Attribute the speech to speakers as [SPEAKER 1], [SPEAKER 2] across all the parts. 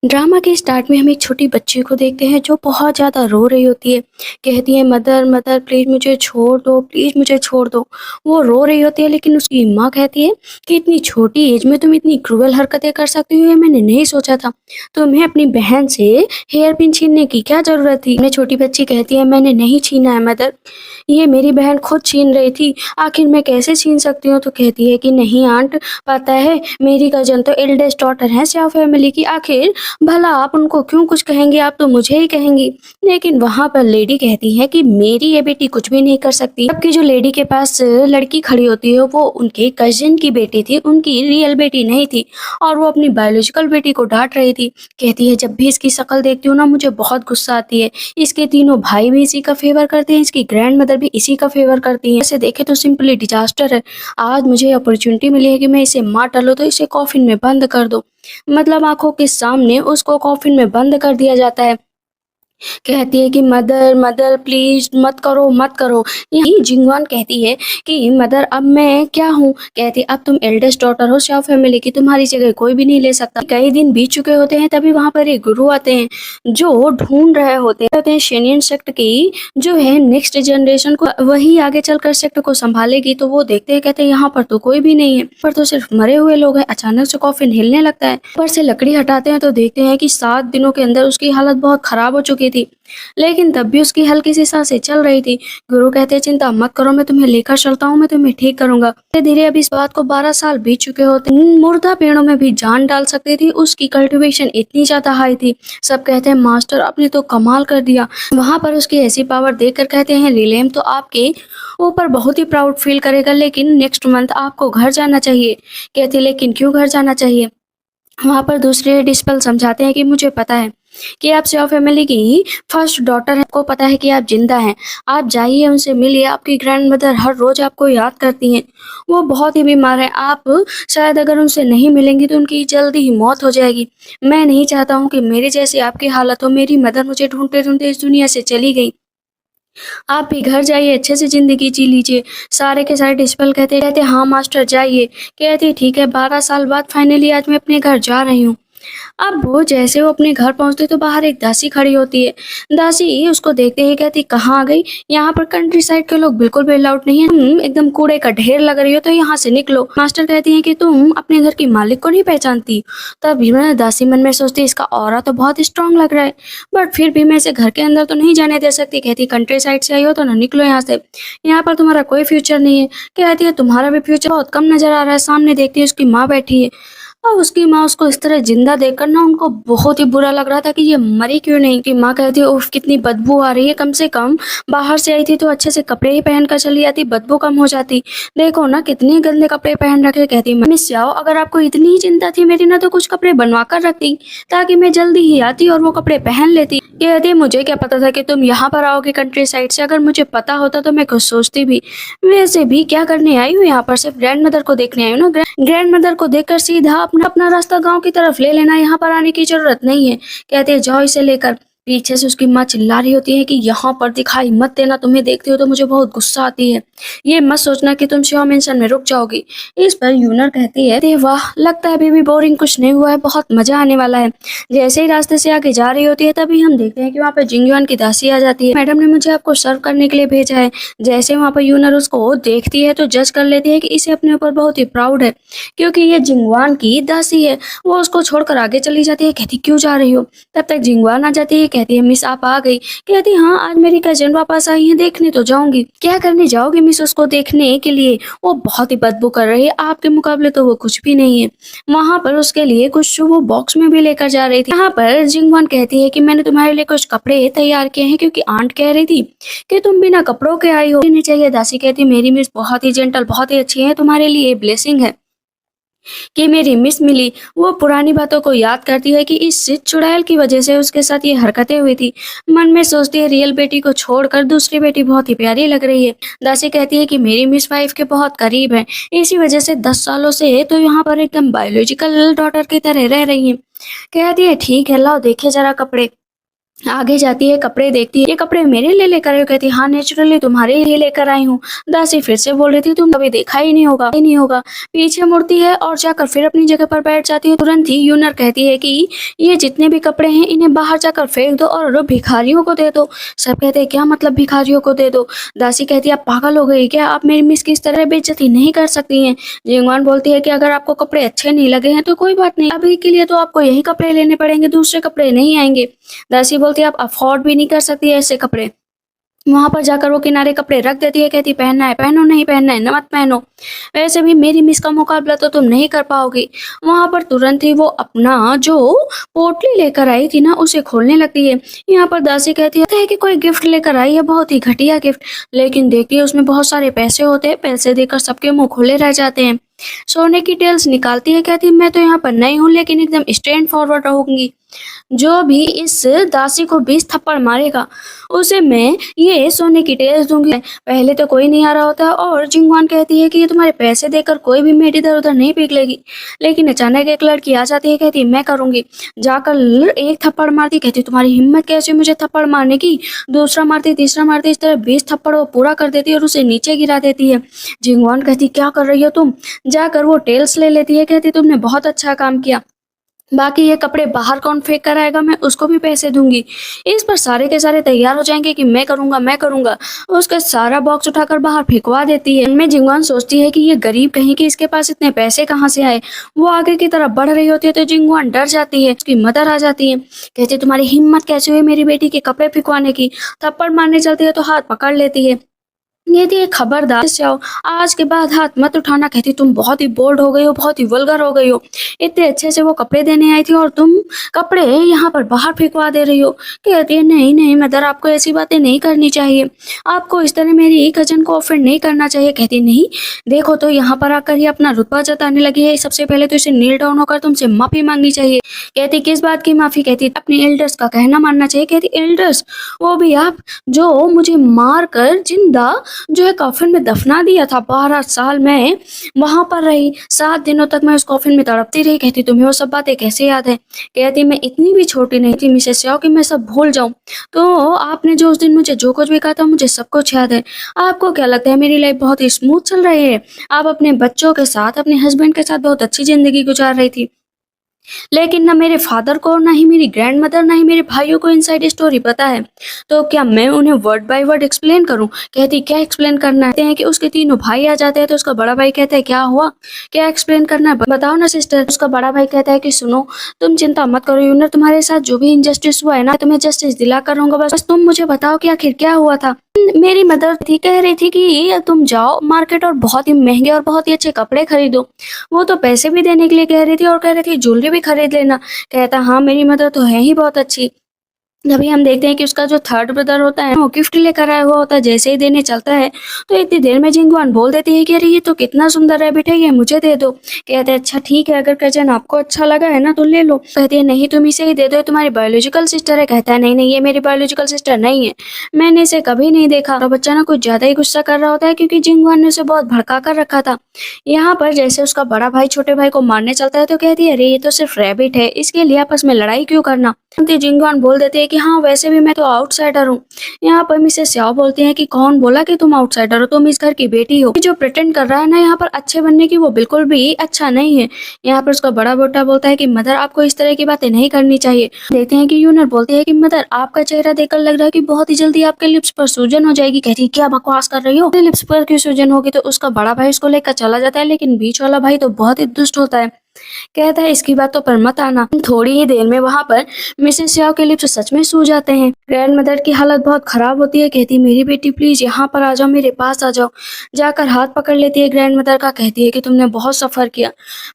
[SPEAKER 1] Drama के start में हम एक छोटी बच्ची को देखते हैं जो बहुत ज़्यादा रो रही होती है। कहती है मदर मदर प्लीज़ मुझे छोड़ दो, प्लीज़ मुझे छोड़ दो। वो रो रही होती है लेकिन उसकी माँ कहती है कि इतनी छोटी एज में तुम इतनी क्रूअल हरकतें कर सकती हो, ये मैंने नहीं सोचा था। तुम्हें अपनी बहन से हेयर पिन छीनने की क्या ज़रूरत थी। मैं छोटी बच्ची कहती है मैंने नहीं छीना है मदर, ये मेरी बहन खुद छीन रही थी, आखिर मैं कैसे छीन सकती हूँ। तो कहती है कि नहीं आंट, पता है मेरी कजन तो एल्डेस्ट डॉटर है शाह फैमिली की, आखिर भला आप उनको क्यों कुछ कहेंगी, आप तो मुझे ही कहेंगी। लेकिन वहाँ पर लेडी कहती है कि मेरी ये बेटी कुछ भी नहीं कर सकती। जबकि जो लेडी के पास लड़की खड़ी होती है वो उनके कजिन की बेटी थी, उनकी रियल बेटी नहीं थी, और वो अपनी बायोलॉजिकल बेटी को डांट रही थी। कहती है जब भी इसकी शक्ल देखती हूँ ना मुझे बहुत गुस्सा आती है। इसके तीनों भाई भी इसी का फेवर करते हैं, इसकी ग्रैंड मदर भी इसी का फेवर करती है। ऐसे देखे तो सिंपली डिजास्टर है। आज मुझे अपॉर्चुनिटी मिली है कि मैं इसे मार डालूं तो इसे कॉफिन में बंद कर दो। मतलब आंखों के सामने उसको कॉफिन में बंद कर दिया जाता है। कहती है कि मदर मदर प्लीज मत करो मत करो। यही जिंगवान कहती है कि मदर अब मैं क्या हूँ। कहती अब तुम एल्डेस्ट डॉटर हो शाह फैमिली की, तुम्हारी जगह कोई भी नहीं ले सकता। कई दिन बीत चुके होते हैं तभी वहां पर एक गुरु आते हैं जो ढूंढ रहे होते हैं शेनियन सेक्ट की जो है नेक्स्ट जनरेशन को, वही आगे चलकर सेक्ट को संभालेगी। तो वो देखते हैं, कहते हैं यहाँ पर तो कोई भी नहीं है, पर तो सिर्फ मरे हुए लोग हैं। अचानक से कॉफिन हिलने लगता है, ऊपर से लकड़ी हटाते हैं तो देखते हैं कि 7 दिनों के अंदर उसकी हालत बहुत खराब हो चुकी थी, लेकिन तब भी उसकी हल्की सी सांसें चल रही थी। गुरु कहते हैं चिंता मत करो, मैं तुम्हें लेकर चलता हूँ, मैं तुम्हें ठीक करूंगा। धीरे धीरे अब इस बात को 12 साल बीत चुके होते हैं। मुर्दा पेड़ों में भी जान डाल सकती थी, उसकी कल्टीवेशन इतनी ज्यादा हाई थी। सब कहते हैं मास्टर आपने तो कमाल कर दिया। वहां पर उसकी ऐसी पावर देखकर कहते हैं रिलेम तो आपके ऊपर बहुत ही प्राउड फील करेगा, लेकिन नेक्स्ट मंथ आपको घर जाना चाहिए। कहते लेकिन क्यों घर जाना चाहिए। वहां पर दूसरे डिस्पल समझाते हैं कि मुझे पता है कि आप सिया फैमिली की फर्स्ट डॉटर है, आपको पता है कि आप जिंदा हैं, आप जाइए उनसे मिलिए। आपकी ग्रैंड मदर हर रोज आपको याद करती हैं, वो बहुत ही बीमार है, आप शायद अगर उनसे नहीं मिलेंगी तो उनकी जल्दी ही मौत हो जाएगी। मैं नहीं चाहता हूँ कि मेरी जैसी आपकी हालत हो। मेरी मदर मुझे ढूंढते ढूंढते इस दुनिया से चली गई, आप भी घर जाइए, अच्छे से जिंदगी जी लीजिए। सारे के सारे डिस्पल कहते कहते हाँ मास्टर जाइए। कहती ठीक है, 12 साल बाद फाइनली आज मैं अपने घर जा रही हूँ। अब वो जैसे वो अपने घर पहुंचते तो बाहर एक दासी खड़ी होती है। दासी उसको देखते ही कहती कहाँ आ गई, यहाँ पर कंट्री साइड के लोग बिल्कुल भी अलाउड नहीं है, तुम एकदम कूड़े का ढेर लग रही हो तो यहाँ से निकलो। मास्टर कहती है कि तुम अपने घर की मालिक को नहीं पहचानती। तब मैं दासी मन में सोचती इसका ऑरा तो बहुत स्ट्रांग लग रहा है, बट फिर भी मैं इसे घर के अंदर तो नहीं जाने दे सकती। कहती कंट्री साइड से आई हो तो ना निकलो यहाँ से, यहाँ पर तुम्हारा कोई फ्यूचर नहीं है। कहती है तुम्हारा भी फ्यूचर बहुत कम नजर आ रहा है। सामने देखती है उसकी माँ बैठी है, और उसकी माँ उसको इस तरह जिंदा देखकर ना उनको बहुत ही बुरा लग रहा था कि ये मरी क्यों नहीं। की माँ कहती है उफ कितनी बदबू आ रही है, कम से कम बाहर से आई थी तो अच्छे से कपड़े ही पहन कर चली आती, बदबू कम हो जाती। देखो ना कितने गंदे कपड़े पहन रखे। कहती मिस जाओ अगर आपको इतनी ही चिंता थी मेरी ना तो कुछ कपड़े बनवा कर रखती ताकि मैं जल्दी ही आती और वो कपड़े पहन लेती। कहती मुझे क्या पता था कि तुम यहाँ पर आओगे कंट्री साइड से, अगर मुझे पता होता तो मैं कुछ सोचती भी। वैसे भी क्या करने आई हूँ यहाँ पर, सिर्फ ग्रैंड मदर को देखने आई हूँ ना। ग्रैंड मदर को देखकर सीधा अपना अपना रास्ता गांव की तरफ ले लेना, यहाँ पर आने की जरूरत नहीं है। कहते हैं जाओ इसे लेकर। पीछे से उसकी माँ चिल्ला रही होती है कि यहाँ पर दिखाई मत देना, तुम्हें देखती हो तो मुझे बहुत गुस्सा आती है, ये मत सोचना कि तुम शिवा मेंशन में रुक जाओगी। इस पर यूनर कहती है वाह लगता है अभी भी बोरिंग कुछ नहीं हुआ है, बहुत मजा आने वाला है। जैसे ही रास्ते से आगे जा रही होती है तभी हम देखते हैं कि वहाँ पर जिंगयुआन की दासी आ जाती है। मैडम ने मुझे आपको सर्व करने के लिए भेजा है। जैसे वहाँ पर यूनर उसको देखती है तो जज कर लेती है कि इसे अपने ऊपर बहुत ही प्राउड है क्योंकि ये जिंगवान की दासी है। वो उसको छोड़कर आगे चली जाती है। कहती क्यों जा रही हो। तब तक जिंगवान आ जाती है। कहती है मिस आप आ गई। कहती हाँ आज मेरी कजन वापस आई है, देखने तो जाऊंगी। क्या करने जाओगी मिस उसको देखने के लिए, वो बहुत ही बदबू कर रही है, आपके मुकाबले तो वो कुछ भी नहीं है। वहां पर उसके लिए कुछ वो बॉक्स में भी लेकर जा रही थी। यहाँ पर जिंगवान कहती है कि मैंने तुम्हारे लिए कुछ कपड़े तैयार किए हैं क्योंकि आंट कह रही थी कि तुम बिना कपड़ों के आई हो, नहीं चाहिए। दासी कहती मेरी मिस बहुत ही जेंटल बहुत ही अच्छी है, तुम्हारे लिए ब्लेसिंग है कि मेरी मिस मिली। वो पुरानी बातों को याद करती है कि इस चुड़ैल की वजह से उसके साथ ये हरकतें हुई थी। मन में सोचती है रियल बेटी को छोड़कर दूसरी बेटी बहुत ही प्यारी लग रही है। दासी कहती है कि मेरी मिस वाइफ के बहुत करीब है, इसी वजह से 10 सालों से तो यहाँ पर एकदम बायोलॉजिकल डॉटर की तरह रह रही है। कहती है ठीक है लाओ देखे जरा कपड़े। आगे जाती है, कपड़े देखती है, ये कपड़े मेरे लिए लेकर आई हो? कहती है, हाँ नेचुरली तुम्हारे लिए लेकर आई हूँ। दासी फिर से बोल रही थी, तुम कभी देखा ही नहीं होगा। पीछे मुड़ती है और जाकर फिर अपनी जगह पर बैठ जाती है। तुरंत ही यूनर कहती है कि ये जितने भी कपड़े हैं इन्हें बाहर जाकर फेंक दो और भिखारियों को दे दो। सब कहते हैं, क्या मतलब भिखारियों को दे दो? दासी कहती है, आप पागल हो गई क्या? आप मेरी मिस की इस तरह बेइज्जती नहीं कर सकती हैं। जिंगवान बोलती है कि अगर आपको कपड़े अच्छे नहीं लगे हैं तो कोई बात नहीं, अभी के लिए तो आपको यही कपड़े लेने पड़ेंगे, दूसरे कपड़े नहीं आएंगे। दासी बोलती है, आप अफोर्ड भी नहीं कर सकती ऐसे कपड़े। वहां पर जाकर वो किनारे कपड़े रख देती है, कहती पहनना है पहनो, नहीं पहनना है न मत पहनो। वैसे भी मेरी मिस का मुकाबला तो तुम नहीं कर पाओगी। वहां पर तुरंत ही वो अपना जो पोटली लेकर आई थी ना उसे खोलने लगती है। यहाँ पर दासी कहती है कि कोई गिफ्ट लेकर आई है, बहुत ही घटिया गिफ्ट। लेकिन देखती है उसमें बहुत सारे पैसे होते हैं, पैसे देकर सबके मुंह खुले रह जाते हैं। सोने की टेल्स निकालती है, कहती मैं तो यहाँ पर नई हूँ लेकिन एकदम स्ट्रेट फॉरवर्ड रहूंगी। जो भी इस दासी को 20 थप्पड़ मारेगा उसे मैं ये सोने की टेल्स दूंगी। पहले तो कोई नहीं आ रहा होता और जिंगवान कहती है कि ये तुम्हारे पैसे देकर कोई भी मेड इधर उधर नहीं पिघलेगी। लेकिन अचानक एक लड़की आ जाती है, कहती मैं करूंगी। जाकर एक थप्पड़ मारती, कहती तुम्हारी हिम्मत कैसे मुझे थप्पड़ मारने की? दूसरा मारती, तीसरा मारती, इस तरह 20 थप्पड़ वो पूरा कर देती है और उसे नीचे गिरा देती है। जिंगवान कहती क्या कर रही हो तुम? जाकर वो टेल्स ले लेती है, कहती तुमने बहुत अच्छा काम किया, बाकी ये कपड़े बाहर कौन फेंक कर आएगा, मैं उसको भी पैसे दूंगी। इस पर सारे के सारे तैयार हो जाएंगे कि मैं करूंगा मैं करूंगा। उसका सारा बॉक्स उठाकर बाहर फेंकवा देती है। इनमें जिंगवान सोचती है कि ये गरीब कहीं कि इसके पास इतने पैसे कहाँ से आए। वो आगे की तरफ बढ़ रही होती है तो जिंगवान डर जाती है। उसकी मदर आ जाती है, कहती है तुम्हारी हिम्मत कैसे हुई मेरी बेटी के कपड़े फेंकवाने की? थप्पड़ मारने चलती है तो हाथ पकड़ लेती है। ये थी खबरदार से आओ, आज के बाद हाथ मत उठाना। कहती तुम बहुत ही बोल्ड हो गई हो, बहुत ही वल्गर हो गई हो। इतने अच्छे से वो कपड़े देने आई थी और तुम कपड़े यहाँ पर बाहर फेंकवा दे रही हो। कहती है नहीं नहीं मदर, आपको ऐसी बातें नहीं करनी चाहिए, आपको इस तरह मेरी कजन को ऑफेंड नहीं करना चाहिए। कहती नहीं, देखो तो यहाँ पर आकर ये अपना रुतबा जताने लगी है, सबसे पहले तो इसे नील डाउन होकर तुमसे माफी मांगनी चाहिए। कहती किस बात की माफी? कहती अपनी एल्डर्स का कहना मानना चाहिए। कहती एल्डर्स? वो भी आप जो मुझे मार कर जिंदा जो है कॉफिन में दफना दिया था। 12 साल मैं वहां पर रही, 7 दिनों तक मैं उस कॉफिन में तड़पती रही। कहती तुम्हें वो सब बातें कैसे याद है? कहती मैं इतनी भी छोटी नहीं थी मिसेस याओ कि मैं सब भूल जाऊं। तो आपने जो उस दिन मुझे जो कुछ भी कहा था मुझे सब कुछ याद है। आपको क्या लगता है मेरी लाइफ बहुत ही स्मूथ चल रही है? आप अपने बच्चों के साथ, अपने हस्बैंड के साथ बहुत अच्छी जिंदगी गुजार रही थी, लेकिन ना मेरे फादर को, ना ही मेरी ग्रैंड मदर, ना ही मेरे भाइयों को इनसाइड स्टोरी पता है। तो क्या मैं उन्हें वर्ड बाय वर्ड एक्सप्लेन करूं? कहती क्या एक्सप्लेन करना है? कहते हैं कि उसके तीनों भाई आ जाते हैं तो उसका बड़ा भाई कहता है क्या हुआ, क्या एक्सप्लेन करना है बताओ ना सिस्टर। उसका बड़ा भाई कहता है कि सुनो, तुम चिंता मत करो यूनर, तुम्हारे साथ जो भी इनजस्टिस हुआ है ना तुम्हें जस्टिस दिला कर रहूंगा, बस तुम मुझे बताओ कि आखिर क्या हुआ था। मेरी मदर थी कह रही थी कि तुम जाओ मार्केट और बहुत ही महंगे और बहुत ही अच्छे कपड़े खरीदो। वो तो पैसे भी देने के लिए कह रही थी और कह रही थी ज्वेलरी भी खरीद लेना। कहता हाँ मेरी मदर तो है ही बहुत अच्छी। तभी हम देखते हैं कि उसका जो थर्ड ब्रदर होता है वो गिफ्ट लेकर आया हुआ होता है। जैसे ही देने चलता है तो इतनी देर में जिंगवान बोल देती है कि अरे ये तो कितना सुंदर है बेटा, ये मुझे दे दो। कहते हैं अच्छा ठीक है, अगर कजन आपको अच्छा लगा है ना तो ले लो। कहती है नहीं तुम इसे ही दे दो, ये तुम्हारी बायोलॉजिकल सिस्टर है। कहता है नहीं नहीं ये मेरी बायोलॉजिकल सिस्टर नहीं है, मैंने इसे कभी नहीं देखा। और बच्चा ना कुछ ज्यादा ही गुस्सा कर रहा होता है क्योंकि जिंगवान ने उसे बहुत भड़का कर रखा था। यहाँ पर जैसे उसका बड़ा भाई छोटे भाई को मारने चलता है तो कहती है अरे ये तो सिर्फ रैबिट है, इसके लिए आपस में लड़ाई क्यों करना। जिंगवान बोल देते हैं कि हाँ वैसे भी मैं तो आउटसाइडर हूँ। यहाँ पर मिसेस याओ बोलती हैं कि कौन बोला कि तुम आउटसाइडर हो, तुम इस घर की बेटी हो। जो प्रिटेंड कर रहा है ना यहाँ पर अच्छे बनने की वो बिल्कुल भी अच्छा नहीं है। यहाँ पर उसका बड़ा बेटा बोलता है कि मदर आपको इस तरह की बातें नहीं करनी चाहिए। देखते हैं कि यूनर बोलती है कि मदर आपका चेहरा देखकर लग रहा है कि बहुत ही जल्दी आपके लिप्स पर सूजन हो जाएगी। कहती है क्या बकवास कर रही हो, लिप्स पर क्यों सूजन होगी? तो उसका बड़ा भाई उसको लेकर चला जाता है, लेकिन बीच वाला भाई तो बहुत ही दुष्ट होता है। कहता है इसकी बातों पर मत आना। थोड़ी ही देर में वहां पर मिसेस याओ के लिप्स सच में सूज जाते हैं। ग्रैंड मदर की हालत बहुत खराब होती है। कहती मेरी बेटी प्लीज यहाँ पर आ जाओ, मेरे पास आ जाओ। जाकर हाथ पकड़ लेती है ग्रैंड मदर का। कहती है कि तुमने बहुत सफर किया,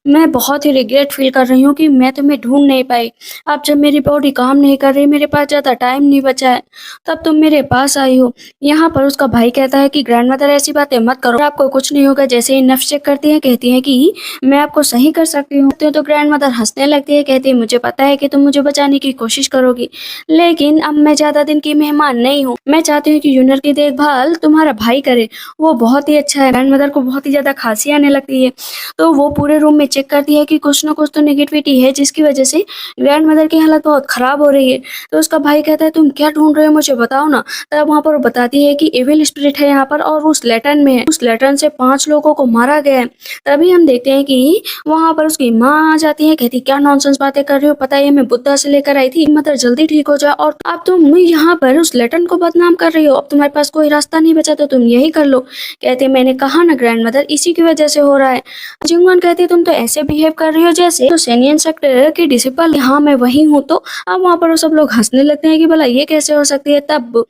[SPEAKER 1] मैं बहुत ही रिग्रेट फील कर रही हूँ कि मैं तुम्हें ढूंढ नहीं पाई। अब जब मेरी बॉडी काम नहीं कर रही, मेरे पास ज्यादा टाइम नहीं बचा है, तब तुम मेरे पास आई हो। यहाँ पर उसका भाई कहता है कि ग्रैंड मदर ऐसी बातें मत करो, आपको कुछ नहीं होगा। जैसे ही नफ्स चेक करती है कहती है कि मैं आपको सही कर सकती सकती हूँ। तो ग्रैंड मदर हंसने लगती है, कहती है मुझे पता है कि तुम मुझे बचाने की कोशिश करोगी, लेकिन अब मैं ज्यादा दिन की मेहमान नहीं हूँ। मैं चाहती हूँ कि यूनर की देखभाल तुम्हारा भाई करे, वो बहुत ही अच्छा है। ग्रैंड मदर को बहुत ही ज्यादा खांसी आने लगती है, तो वो पूरे रूम में चेक करती है कि कुछ ना कुछ तो नेगेटिविटी है, जिसकी वजह से ग्रैंड मदर की हालत बहुत खराब हो रही है। तो उसका भाई कहता है तुम क्या ढूंढ रहे हो, मुझे बताओ ना। तब वहाँ पर वो बताती है कि एविल स्पिरिट है यहाँ पर और उस लेटन में है, उस लेटन से 5 लोगों को मारा गया है। तभी हम देखते हैं कि वहाँ पर उसकी माँ आ जाती है, कहती क्या नॉनसेंस बातें कर रही हो, पता है मैं बुद्धा से लेकर आई थी, मदर जल्दी ठीक हो जाए और अब तुम यहाँ पर उस लेटन को बदनाम कर रही हो, अब तुम्हारे पास कोई रास्ता नहीं बचा तो तुम यही कर लो। कहते मैंने कहा ना ग्रैंड मदर, इसी की वजह से हो रहा है। जिंगवान कहती तुम तो ऐसे बिहेव कर रही हो जैसे तो सेनियन सेक्टर की डिसिपल। हाँ मैं वही हूँ। तो अब वहाँ पर वो सब लोग हंसने लगते हैं कि भला ये कैसे हो सकती है। तब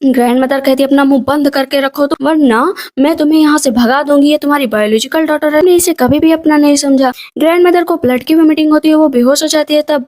[SPEAKER 1] ग्रैंड मदर कहती है अपना मुंह बंद करके रखो तो वरना मैं तुम्हें यहाँ से भगा दूंगी, ये तुम्हारी बायोलॉजिकल डॉटर है, मैंने इसे कभी भी अपना नहीं समझा। ग्रैंड मदर को ब्लड की वोमिटिंग होती है, वो बेहोश हो जाती है। तब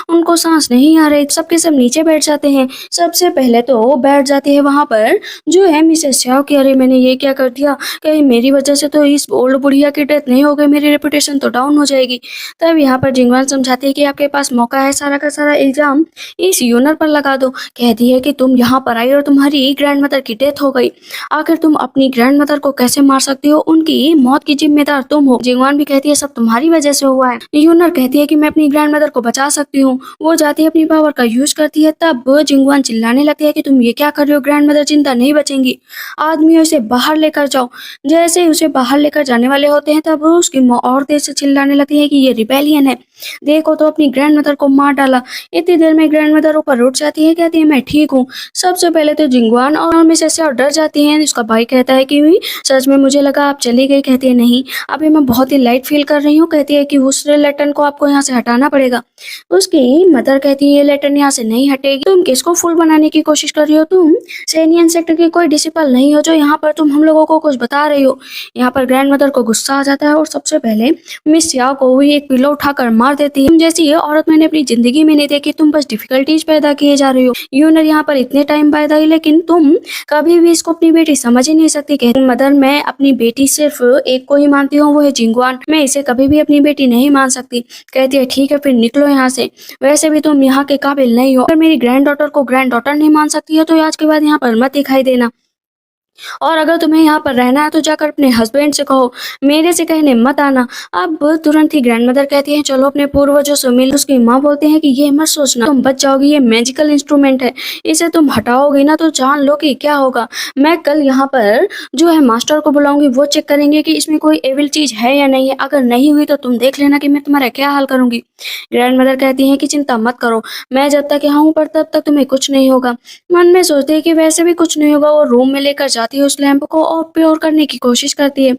[SPEAKER 1] उनको सांस नहीं आ रही, सबके सब नीचे बैठ जाते हैं। सबसे पहले तो वो बैठ जाती है वहां पर जो है मिसेस श्याओ की, अरे मैंने ये क्या कर दिया, कहीं मेरी वजह से तो इस ओल्ड बुढ़िया की डेथ नहीं हो गई, मेरी रेपुटेशन तो डाउन हो जाएगी। तब यहाँ पर जिंगवान समझाती है कि आपके पास मौका है, सारा का सारा इल्जाम इस यूनर पर लगा दो। कहती है कि तुम यहाँ पर आई और तुम्हारी ग्रैंड मदर की डेथ हो गई, आखिर तुम अपनी ग्रैंड मदर को कैसे मार सकती हो, उनकी मौत की जिम्मेदार तुम हो। जिंगवान भी कहती है सब तुम्हारी वजह से हुआ है। यूनर कहती है कि मैं अपनी ग्रैंड मदर को बचा सकती हूँ, वो जाती है अपनी पावर का यूज करती है। तब जिंगवान चिल्लाने लगती है कि तुम ये क्या कर रहे हो, ग्रैंड मदर जिंदा नहीं बचेंगी, आदमी उसे बाहर लेकर जाओ। जैसे ही उसे बाहर लेकर जाने वाले होते हैं तब उसकी माँ और तेज से चिल्लाने लगती है कि ये रिबेलियन है, देखो तो अपनी ग्रैंड मदर को मार डाला। इतनी देर में ग्रैंड मदर ऊपर उठ जाती है, कहती है मैं ठीक हूँ। सबसे पहले तो जिंगवान और मिसेस श्याओ डर जाती हैं। उसका भाई कहता है कि सच में मुझे लगा आप चली गई। कहती है नहीं, अभी मैं बहुत ही लाइट फील कर रही हूँ। कहती है कि उस लेटन को आपको यहाँ से हटाना पड़ेगा। उसकी मदर कहती है ये लेटन यहाँ से नहीं हटेगी, तुम किसको फूल बनाने की कोशिश कर रही हो, तुम सेनियन सेक्टर की कोई डिसिपल नहीं हो जो यहाँ पर तुम हम लोगों को कुछ बता रही हो। यहाँ पर ग्रैंड मदर को गुस्सा आ जाता है और सबसे पहले मिस श्याओ को भी एक पिलो उठाकर मार देती है। तुम जैसी ये औरत मैंने अपनी जिंदगी में नहीं देखी, तुम बस डिफिकल्टीज पैदा किए जा रही हो। यूनर यहाँ पर इतने टाइम बाद आई लेकिन तुम कभी भी इसको अपनी बेटी समझ ही नहीं सकती। कहती मदर मैं अपनी बेटी सिर्फ एक को ही मानती हूँ, वो है जिंगवान, मैं इसे कभी भी अपनी बेटी नहीं मान सकती। कहती है ठीक है फिर निकलो यहाँ से, वैसे भी तुम यहाँ के काबिल नहीं हो। अगर मेरी ग्रैंड डॉटर को ग्रैंड डॉटर नहीं मान सकती है तो आज के बाद यहाँ पर मत दिखाई देना, और अगर तुम्हें यहाँ पर रहना है तो जाकर अपने हस्बैंड से कहो, मेरे से कहने मत आना। अब तुरंत ही ग्रैंडमदर कहती है चलो अपने पूर्वजों से मिल। उसकी माँ बोलते हैं कि ये मत सोचना तुम बच जाओगी, ये मैजिकल इंस्ट्रूमेंट है, इसे तुम हटाओगे ना तो जान लो कि क्या होगा। मैं कल यहाँ पर जो है मास्टर को बुलाऊंगी, वो चेक करेंगे कि इसमें कोई एविल चीज है या नहीं है, अगर नहीं हुई तो तुम देख लेना कि मैं तुम्हारा क्या हाल करूंगी। ग्रैंडमदर कहती है कि चिंता मत करो, मैं जब तक यहाँ हूँ पर तब तक तुम्हें कुछ नहीं होगा। मन में सोचती है कि वैसे भी कुछ नहीं होगा। वो रूम में लेकर जाती है उस लैंप को और प्योर करने की कोशिश करती है।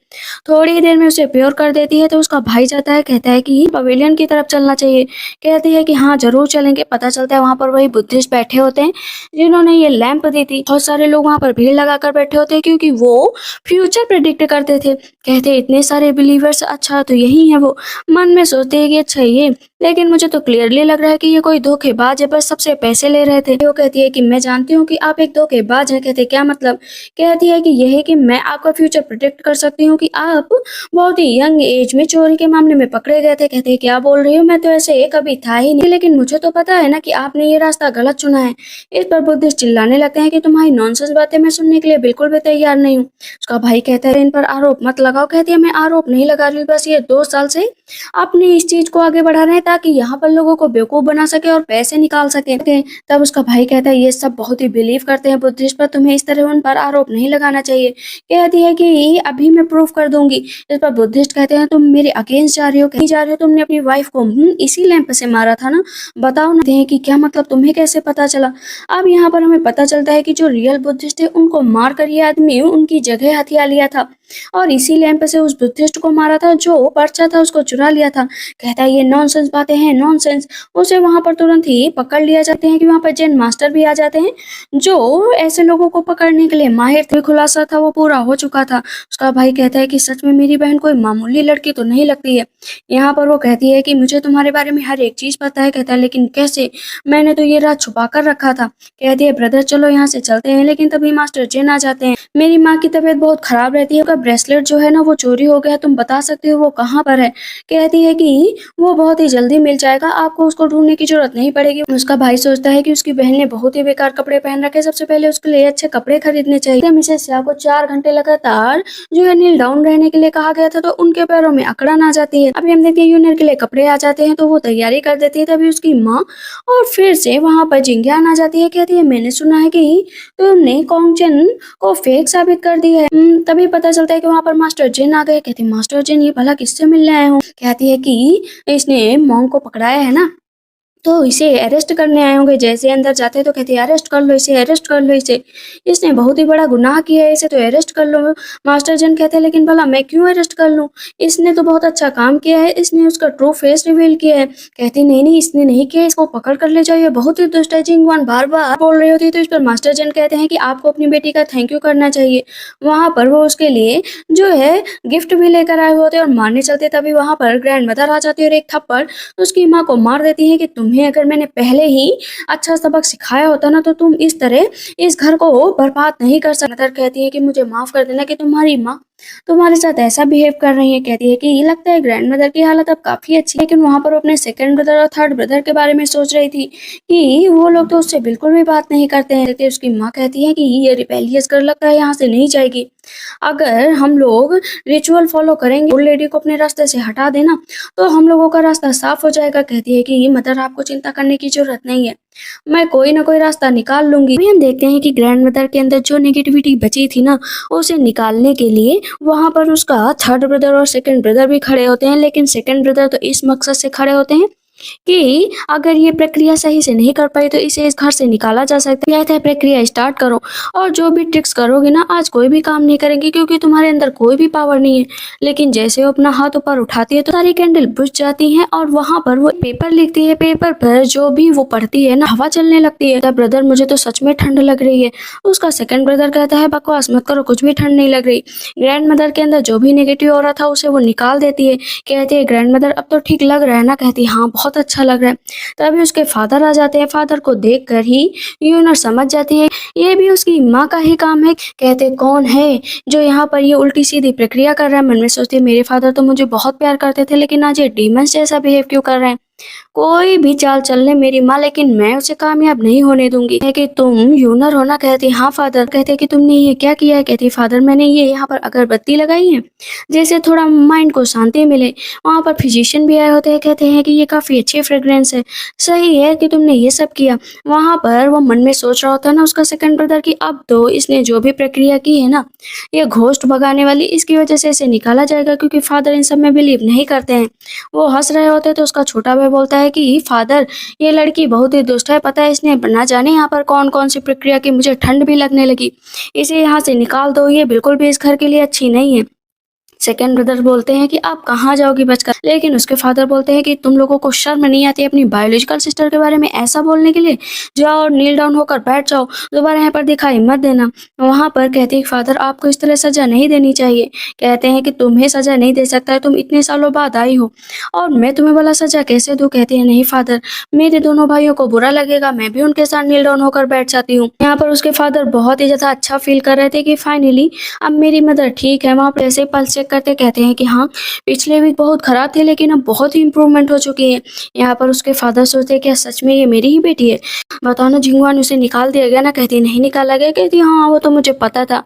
[SPEAKER 1] थोड़ी ही देर में उसे प्योर कर देती है तो उसका भाई जाता है, कहता है कि पवेलियन की तरफ चलना चाहिए। कहती है कि हाँ जरूर चलेंगे। पता चलता है वहां पर वही बुद्धिस्ट बैठे होते हैं जिन्होंने ये लैंप दी थी। बहुत सारे लोग वहां पर भीड़ लगाकर बैठे होते हैं क्योंकि वो फ्यूचर प्रेडिक्ट करते थे। कहते हैं इतने सारे बिलीवर्स, अच्छा तो यही है वो। मन में सोचते हैं कि अच्छा ये, लेकिन मुझे तो क्लियरली लग रहा है कि ये कोई धोखेबाज है, बस सबसे पैसे ले रहे थे। वो कहती है कि मैं जानती हूँ कि आप एक धोखेबाज हैं। कहते क्या मतलब। कहती है कि यह है कि मैं आपका फ्यूचर प्रेडिक्ट कर सकती हूँ कि आप बहुत ही यंग एज में चोरी के मामले में पकड़े गए थे। कहते हैं क्या बोल रही हो, मैं तो ऐसे कभी था ही नहीं, लेकिन मुझे तो पता है ना कि आपने ये रास्ता गलत चुना है। इस पर बुद्धिस्ट चिल्लाने लगते हैं कि तुम्हारी नॉनसेंस बातें मैं सुनने के लिए बिल्कुल भी तैयार नहीं हूँ। उसका भाई कहता है इन पर आरोप मत लगाओ। कहती है मैं आरोप नहीं लगा रही हूँ, बस ये 2 साल से अपनी इस चीज को आगे बढ़ा रहे हैं ताकि यहाँ पर लोगों को बेवकूफ बना सके और पैसे निकाल सके। तब उसका भाई कहता है ये सब बहुत ही बिलीव करते हैं बुद्धिस्ट पर, तुम्हें इस तरह उन पर आरोप नहीं लगाना चाहिए। कहती है कि अभी मैं प्रूफ कर दूंगी। इस पर बुद्धिस्ट कहते हैं तुम मेरे अगेंस्ट जा रही हो, कहीं जा रही हो, तुमने अपनी वाइफ को इसी लैंप से मारा था ना, बताओ ना। हैं कि क्या मतलब, तुम्हें कैसे पता चला। अब यहाँ पर हमें पता चलता है कि जो रियल बुद्धिस्ट है उनको मार कर ये आदमी उनकी जगह हथिया लिया था और इसी लैंप से उस बुद्धिस्ट को मारा था, जो पर्चा था उसको चुरा लिया था। कहता है ये नॉनसेंस बातें हैं, नॉनसेंस। उसे वहां पर तुरंत ही पकड़ लिया जाते हैं कि वहां पर जैन मास्टर भी आ जाते हैं जो ऐसे लोगों को पकड़ने के लिए माहिर थे। खुलासा था वो पूरा हो चुका था। उसका भाई कहता है कि सच में मेरी बहन कोई मामूली लड़की तो नहीं लगती है। यहाँ पर वो कहती है कि मुझे तुम्हारे बारे में हर एक चीज पता है। कहता है लेकिन कैसे, मैंने तो ये रात छुपा कर रखा था। कहती है ब्रदर चलो यहाँ से चलते हैं, लेकिन तभी मास्टर जैन आ जाते हैं। मेरी माँ की तबीयत बहुत खराब रहती है, का ब्रेसलेट जो है ना वो चोरी हो गया, तुम बता सकते हो वो कहाँ पर है? कहती है कि वो बहुत ही जल्दी मिल जाएगा, आपको उसको ढूँढने की ज़रूरत नहीं पड़ेगी। उसका भाई सोचता है कि उसकी बहन ने बहुत ही बेकार कपड़े पहन रखे हैं, सबसे पहले उसके लिए अच्छे कपड़े खरीदने चाहिए। मिसेस सिया को 4 घंटे लगातार जो है नील डाउन रहने के लिए कहा गया था, तो उनके पैरों में अकड़न आ जाती है। अभी हम देखते हैं यूनियन के लिए कपड़े आ जाते हैं, तो वो तैयारी कर देती है। तभी उसकी माँ और फिर से वहाँ पर जिंगियान आ जाती है। कहती है मैंने सुना है कि तुमने कॉन्गचन को फेक साबित कर दिया है। तभी पता चलता है कि वहाँ पर मास्टर जिन आ गए। कहती मास्टर जिन ये भला किससे मिलने आए हो? कहती है कि इसने मॉन्क को पकड़ाया है ना, तो इसे अरेस्ट करने आए होंगे। जैसे अंदर जाते हैं तो कहते हैं अरेस्ट कर लो इसे, अरेस्ट कर लो इसे, इसने बहुत ही बड़ा गुनाह किया है, इसे तो अरेस्ट कर लो। मास्टर जन कहते हैं लेकिन भला मैं क्यों अरेस्ट कर लूं, इसने तो बहुत अच्छा काम किया है, इसने उसका ट्रू फेस रिवील किया है। कहती नहीं नहीं इसने नहीं किया, इसको पकड़ कर ले जाइए, बहुत ही दुष्ट है। जिंगवान बार बार बोल रही होती है, तो इस पर मास्टर जन कहते हैं कि आपको अपनी बेटी का थैंक यू करना चाहिए। वहां पर वो उसके लिए जो है गिफ्ट भी लेकर आए होते और मारने चलते, तभी वहां पर ग्रैंड मदर आ जाती है और एक थप्पड़ उसकी माँ को मार देती है कि तुम्हें अगर मैंने पहले ही अच्छा सबक सिखाया होता ना, तो तुम इस तरह इस घर को बर्बाद नहीं कर सकते। मदर कहती है कि मुझे माफ कर देना कि तुम्हारी माँ तुम्हारे साथ ऐसा बिहेव कर रही है। कहती है कि ये लगता है ग्रैंड मदर की हालत अब काफी अच्छी है, लेकिन वहां पर वो अपने सेकंड ब्रदर और थर्ड ब्रदर के बारे में सोच रही थी कि वो लोग तो उससे बिल्कुल भी बात नहीं करते हैं। लेकिन उसकी माँ कहती है कि ये रिपेलियस कर लगता है यहाँ से नहीं जाएगी, अगर हम लोग रिचुअल फॉलो करेंगे, ओल्ड लेडी को अपने रास्ते से हटा देना, तो हम लोगों का रास्ता साफ हो जाएगा। कहती है कि मदर आपको चिंता करने की जरूरत नहीं है, मैं कोई ना कोई रास्ता निकाल लूंगी। अभी हम देखते हैं कि ग्रैंड मदर के अंदर जो नेगेटिविटी बची थी ना, उसे निकालने के लिए वहां पर उसका थर्ड ब्रदर और सेकंड ब्रदर भी खड़े होते हैं। लेकिन सेकंड ब्रदर तो इस मकसद से खड़े होते हैं कि अगर ये प्रक्रिया सही से नहीं कर पाई तो इसे इस घर से निकाला जा सकता है। कहते हैं प्रक्रिया स्टार्ट करो, और जो भी ट्रिक्स करोगे ना आज कोई भी काम नहीं करेंगे, क्योंकि तुम्हारे अंदर कोई भी पावर नहीं है। लेकिन जैसे वो अपना हाथ ऊपर उठाती है तो सारी कैंडल बुझ जाती हैं, और वहां पर वो पेपर लिखती है। पेपर पर जो भी वो पढ़ती है ना, हवा चलने लगती है। ब्रदर मुझे तो सच में ठंड लग रही है। उसका सेकंड ब्रदर कहता है बकवास मत करो, कुछ भी ठंड नहीं लग रही। ग्रैंड मदर के अंदर जो भी नेगेटिव हो रहा था उसे वो निकाल देती है। कहती है ग्रैंड मदर अब तो ठीक लग रहा है ना? कहती हाँ बहुत अच्छा लग रहा है। तभी उसके फादर आ जाते हैं। फादर को देखकर ही यूनर समझ जाती है ये भी उसकी माँ का ही काम है। कहते कौन है जो यहाँ पर ये उल्टी सीधी प्रक्रिया कर रहा है? मन में सोचती है मेरे फादर तो मुझे बहुत प्यार करते थे, लेकिन आज ये डीमंस जैसा बिहेव क्यों कर रहे हैं? कोई भी चाल चल ले मेरी माँ, लेकिन मैं उसे कामयाब नहीं होने दूंगी। है कि तुम यूनर हो ना? कहती हाँ फादर। कहते कि तुमने ये क्या किया है? कहती फादर मैंने ये यहाँ पर अगरबत्ती लगाई है, जैसे थोड़ा माइंड को शांति मिले। वहाँ पर फिजिशियन भी आए होते हैं, कहते हैं कि ये काफी अच्छी फ्रेग्रेंस है, सही है कि तुमने ये सब किया। वहाँ पर वो मन में सोच रहा होता है ना उसका सेकंड ब्रदर की अब तो इसने जो भी प्रक्रिया की है ना, ये घोस्ट भगाने वाली, इसकी वजह से इसे निकाला जाएगा, क्योंकि फादर इन सब में बिलीव नहीं करते हैं। वो हंस रहे होते हैं तो उसका छोटा भाई बोलता है कि फादर ये लड़की बहुत ही दुष्ट है, पता है इसने ना जाने यहाँ पर कौन कौन सी प्रक्रिया की, मुझे ठंड भी लगने लगी, इसे यहाँ से निकाल दो, ये बिल्कुल भी इस घर के लिए अच्छी नहीं है। सेकंड ब्रदर बोलते हैं कि आप कहाँ जाओगी बचकर? लेकिन उसके फादर बोलते हैं कि तुम लोगों को शर्म नहीं आती अपनी बायोलॉजिकल सिस्टर के बारे में ऐसा बोलने के लिए? जाओ और नील डाउन होकर बैठ जाओ, दोबारा यहाँ पर दिखाई मत देना। वहां पर कहते हैं फादर आपको इस तरह सजा नहीं देनी चाहिए। कहते हैं कि तुम्हें सजा नहीं दे सकता है, तुम इतने सालों बाद आई हो और मैं तुम्हें भला सजा कैसे दूं? कहते हैं नहीं फादर, मेरे दोनों भाइयों को बुरा लगेगा, मैं भी उनके साथ नील डाउन होकर बैठ जाती हूँ। यहाँ पर उसके फादर बहुत ही ज्यादा अच्छा फील कर रहे थे कि फाइनली अब मेरी मदर ठीक है। वहाँ पर ऐसे पल्स चेक करते कहते हैं कि हाँ पिछले वीक बहुत खराब थे, लेकिन अब बहुत ही इम्प्रूवमेंट हो चुकी है। यहाँ पर उसके फादर सोचते हैं क्या सच में ये मेरी ही बेटी है? बताओ ना जिंगवान, उसे निकाल दिया गया ना? कहती नहीं निकाला गया। कहती हाँ वो तो मुझे पता था,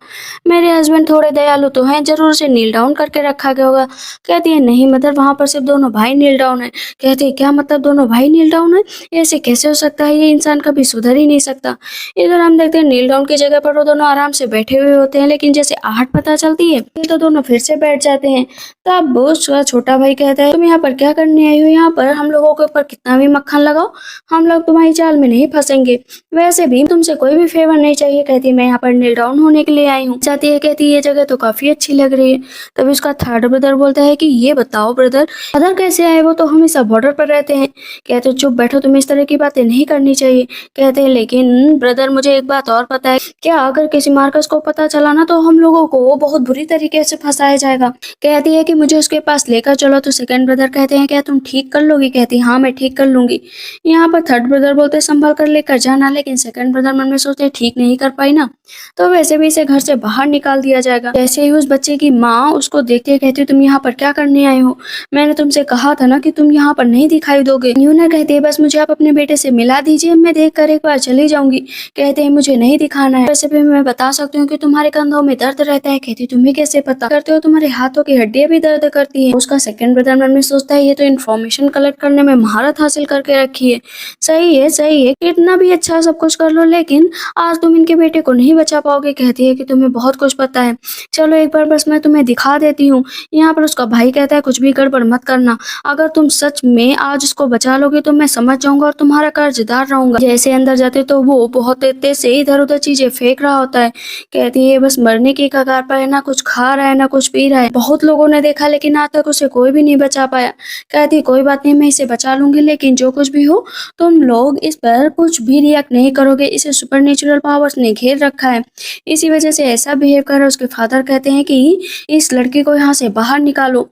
[SPEAKER 1] मेरे हस्बैंड थोड़े दयालु तो हैं, जरूर उसे नील डाउन करके रखा गया होगा। कहती है नहीं मदर, वहाँ पर सिर्फ दोनों भाई नील डाउन है। कहती है क्या मतलब दोनों भाई नील डाउन है? ऐसे कैसे हो सकता है? ये इंसान कभी सुधर ही नहीं सकता। इधर हम देखते हैं नील डाउन की जगह पर वो दोनों आराम से बैठे हुए होते हैं, लेकिन जैसे आहट पता चलती है तो दोनों फिर से बैठ जाते हैं। तब उसका छोटा भाई कहता है तुम यहाँ पर क्या करने आई हो? यहाँ पर हम लोगों के ऊपर कितना भी मक्खन लगाओ, हम लोग तुम्हारी चाल में नहीं फंसेंगे, वैसे भी तुमसे कोई भी फेवर नहीं चाहिए। कहती है मैं यहाँ पर नील डाउन होने के लिए आई हूँ। चाहती है कहती है ये जगह तो काफी अच्छी लग रही है। तभी उसका थर्ड ब्रदर बोलता है कि ये बताओ ब्रदर अदर कैसे आए? वो तो हमेशा बॉर्डर पर रहते हैं। कहते चुप बैठो, तुम्हें इस तरह की बातें नहीं करनी चाहिए। कहते हैं लेकिन ब्रदर मुझे एक बात और पता है, क्या अगर किसी मार्कस को पता चला ना तो हम लोगों को बहुत बुरी तरीके से फंसाया जाएगा। जाएगा। कहती है कि मुझे उसके पास लेकर चलो, तो सेकंड ब्रदर कहते हैं क्या तुम ठीक कर लोगी? कहती है हाँ मैं ठीक कर लूंगी। यहाँ पर थर्ड ब्रदर बोलते संभल कर लेकर जाना, लेकिन सेकंड ब्रदर मन में सोचते ठीक नहीं कर पाई ना तो वैसे भी इसे घर से बाहर निकाल दिया जाएगा। जैसे ही उस बच्चे की माँ उसको देखती है कहती है तुम यहाँ पर क्या करने आए हो? मैंने तुमसे कहा था ना कि तुम यहाँ पर नहीं दिखाई दोगे। यूना कहती है बस मुझे आप अपने बेटे से मिला दीजिए, मैं देख कर एक बार चली जाऊंगी। कहते हैं मुझे नहीं दिखाना है, वैसे भी मैं बता सकती हूँ कि तुम्हारे कंधों में दर्द रहता है। कहती तुम्हें कैसे पता? करते हो तुम्हारे हाथों की हड्डियां भी दर्द करती है। उसका सेकंड ब्रदर मन में सोचता है ये तो इन्फॉर्मेशन कलेक्ट करने में महारत हासिल करके रखी है। सही है, कितना भी अच्छा सब कुछ कर लो लेकिन आज तुम इनके बेटे को नहीं बचा पाओगे। कहती है कि तुम्हें बहुत कुछ पता है, चलो एक बार बस मैं तुम्हें दिखा देती हूँ। यहाँ पर उसका भाई कहता है कुछ भी गड़बड़ मत करना, अगर तुम सच में आज उसको बचा लोगे तो मैं समझ जाऊंगा और तुम्हारा कर्जदार रहूंगा। जैसे अंदर जाते तो वो बहुत तेज से इधर उधर चीजें फेंक रहा होता है। कहती है बस मरने की कगार पर है, ना कुछ खा रहा है ना कुछ पी रहा है। बहुत लोगों ने देखा लेकिन आज तक उसे कोई भी नहीं बचा पाया। कहती कोई बात नहीं, मैं इसे बचा लूंगी, लेकिन जो कुछ भी हो तुम लोग इस पर कुछ भी रिएक्ट नहीं करोगे, इसे सुपरनेचुरल पावर्स ने घेर रखा है, इसी वजह से ऐसा बिहेव कर रहा है। उसके फादर कहते हैं कि इस लड़की को यहाँ से बाहर निकालो।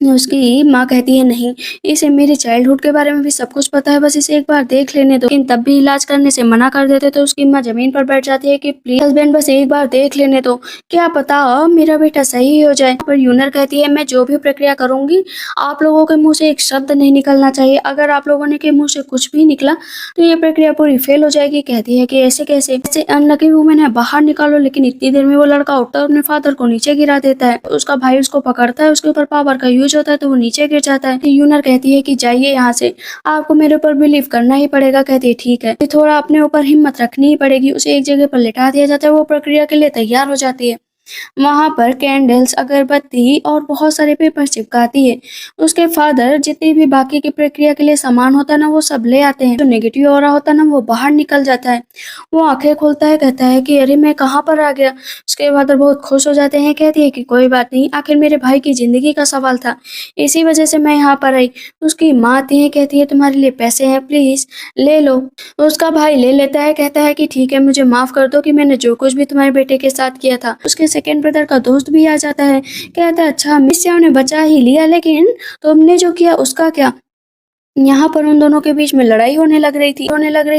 [SPEAKER 1] उसकी माँ कहती है नहीं, इसे मेरे चाइल्डहुड के बारे में भी सब कुछ पता है, बस इसे एक बार देख लेने दो। लेकिन तब भी इलाज करने से मना कर देते तो उसकी माँ जमीन पर बैठ जाती है कि प्लीज हस्बैंड बस एक बार देख लेने दो, क्या पता मेरा बेटा सही हो जाए। पर यूनर कहती है मैं जो भी प्रक्रिया करूंगी आप लोगों के मुंह से एक शब्द नहीं निकलना चाहिए, अगर आप लोगों ने के मुंह से कुछ भी निकला तो ये प्रक्रिया पूरी फेल हो जाएगी। कहती है कि ऐसे कैसे? ऐसे अनलकी वुमेन है, बाहर निकालो। लेकिन इतनी देर में वो लड़का उठता है, अपने फादर को नीचे गिरा देता है। उसका भाई उसको पकड़ता है, उसके ऊपर पावर का यूज होता है तो वो नीचे गिर जाता है। यूनर कहती है कि जाइए यहाँ से, आपको मेरे ऊपर बिलीव करना ही पड़ेगा। कहती है ठीक है, थोड़ा अपने ऊपर हिम्मत रखनी ही पड़ेगी। उसे एक जगह पर लिटा दिया जाता है, वो प्रक्रिया के लिए तैयार हो जाती है। वहां पर कैंडल्स, अगरबत्ती और बहुत सारे पेपर चिपकाती है। उसके फादर जितनी भी बाकी की प्रक्रिया के लिए सामान होता है ना वो सब ले आते हैं। जो नेगेटिव हो रहा होता है ना वो बाहर निकल जाता है। वो आंखें खोलता है, कहता है कि अरे मैं कहाँ पर आ गया। उसके फादर बहुत खुश हो जाते हैं, कहती है कि कोई बात नहीं, आखिर मेरे भाई की जिंदगी का सवाल था, इसी वजह से मैं यहाँ पर आई। उसकी माँ आती है, कहती है तुम्हारे लिए पैसे हैं, प्लीज ले लो। उसका भाई ले लेता है, कहता है कि ठीक है मुझे माफ कर दो कि मैंने जो कुछ भी तुम्हारे बेटे के साथ किया था। उसके सेकंड ब्रदर का दोस्त भी आ जाता है, कहता है अच्छा मिस्सिया ने बचा ही लिया, लेकिन तुमने जो किया उसका क्या? यहाँ पर उन दोनों के बीच में लड़ाई होने लग रही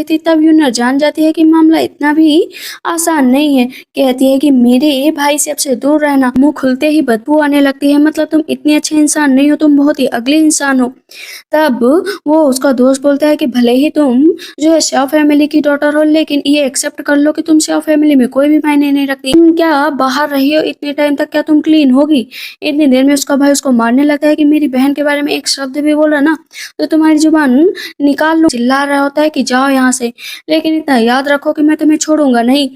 [SPEAKER 1] थी। तब यूनर जान जाती है कि मामला इतना भी आसान नहीं है। कहती है कि मेरे भाई से अब से दूर रहना। मुंह खुलते ही बदबू आने लगती है, मतलब तुम इतने अच्छे इंसान नहीं हो, तुम बहुत ही अगली इंसान हो। तब वो उसका दोस्त बोलता है कि भले ही तुम जो है शाह फैमिली की डॉटर हो, लेकिन ये एक्सेप्ट कर लो कि तुम शाह फैमिली में कोई भी मायने नहीं रखती। तुम क्या बाहर रही हो इतने टाइम तक, क्या तुम क्लीन होगी? इतनी देर में उसका भाई उसको मारने लगता है कि मेरी बहन के बारे में एक शब्द भी बोला ना तो तुम्हारी जुबान निकाल लो। चिल्ला रहा होता है कि जाओ यहाँ से, लेकिन इतना याद रखो कि मैं तुम्हें छोड़ूंगा नहीं।